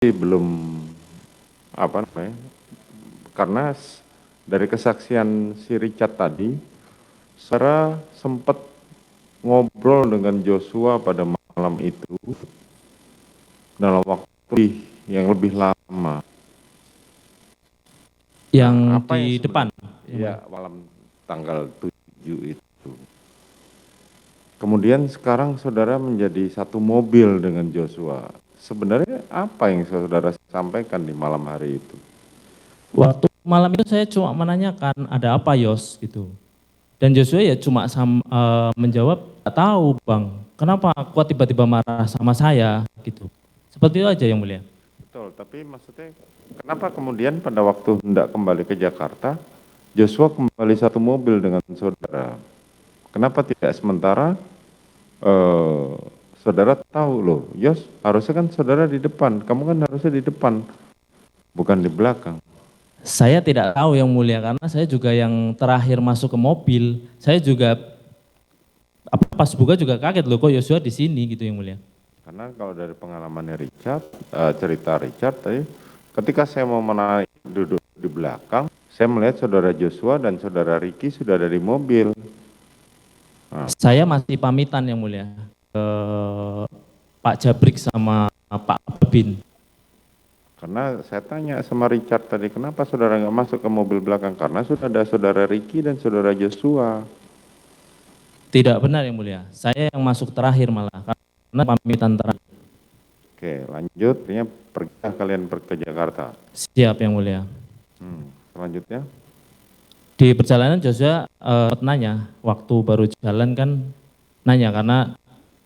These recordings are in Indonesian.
belum apa namanya, karena dari kesaksian si Richard tadi, saudara sempat ngobrol dengan Joshua pada malam itu dalam waktu yang lebih lama. Yang apa di yang depan. Ya, malam tanggal 7 itu. Kemudian sekarang saudara menjadi satu mobil dengan Joshua. Sebenarnya apa yang saudara sampaikan di malam hari itu? Waktu malam itu saya cuma menanyakan ada apa Yos gitu. Dan Joshua ya cuma menjawab, "Gak tahu bang, kenapa kok tiba-tiba marah sama saya gitu." Seperti itu aja yang mulia. Betul, tapi maksudnya kenapa kemudian pada waktu hendak kembali ke Jakarta, Joshua kembali satu mobil dengan saudara? Kenapa tidak sementara saudara tahu loh, Yos harusnya kan saudara di depan, kamu kan harusnya di depan, bukan di belakang. Saya tidak tahu yang mulia karena saya juga yang terakhir masuk ke mobil. Saya juga pas buka juga kaget loh kok Joshua di sini gitu yang mulia. Karena kalau dari pengalamannya Richard, cerita Richard tadi, ketika saya mau menarik duduk di belakang, saya melihat saudara Joshua dan saudara Ricky sudah ada di mobil. Saya masih pamitan yang mulia ke Pak Jabrik sama Pak Bin. Karena saya tanya sama Richard tadi, kenapa saudara nggak masuk ke mobil belakang? Karena sudah ada saudara Ricky dan saudara Joshua. Tidak benar yang mulia, saya yang masuk terakhir malah karena pamitan terakhir. Oke, lanjut. Artinya kalian pergi ke Jakarta. Siap yang mulia. Selanjutnya? Di perjalanan Joshua nanya, waktu baru jalan kan nanya karena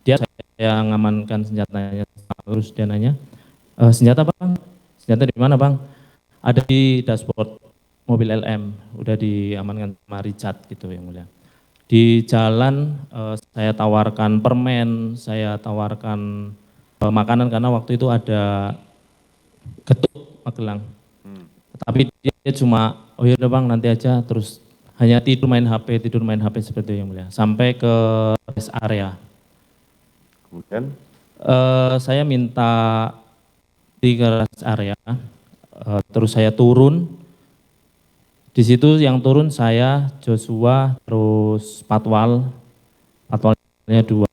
dia saya ngamankan senjatanya, terus dia nanya, senjata bang, senjata di mana bang? Ada di dashboard mobil LM, udah diamankan sama Richard gitu yang mulia. Di jalan saya tawarkan permen, saya tawarkan makanan karena waktu itu ada getuk Magelang. Tapi dia cuma, oh ya udah bang nanti aja, terus hanya tidur main HP seperti itu yang mulia. Sampai ke rest area. Kemudian? Saya minta di rest area, terus saya turun. Di situ yang turun saya, Joshua, terus Patwalnya 2.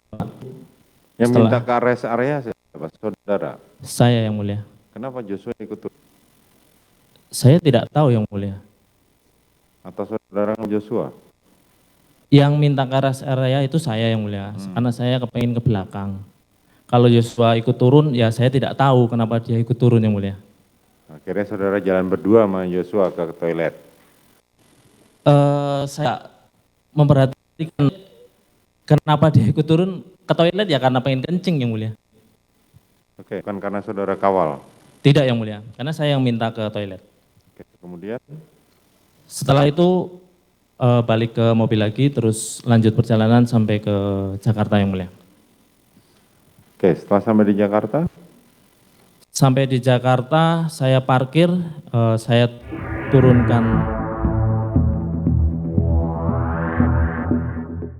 Yang minta ke rest area siapa? Saudara? Saya yang mulia. Kenapa Joshua ikut turun? Saya tidak tahu yang mulia. Atau saudara Joshua? Yang minta ke rest area itu saya yang mulia, karena saya kepengen ke belakang. Kalau Joshua ikut turun, ya saya tidak tahu kenapa dia ikut turun yang mulia. Akhirnya saudara jalan berdua sama Joshua ke toilet? Saya memperhatikan kenapa dia ikut turun ke toilet ya karena pengen kencing yang mulia. Oke, bukan karena saudara kawal? Tidak yang mulia, karena saya yang minta ke toilet. Oke, kemudian? Setelah itu balik ke mobil lagi, terus lanjut perjalanan sampai ke Jakarta yang mulia. Oke, setelah sampai di Jakarta? Sampai di Jakarta saya parkir, saya turunkan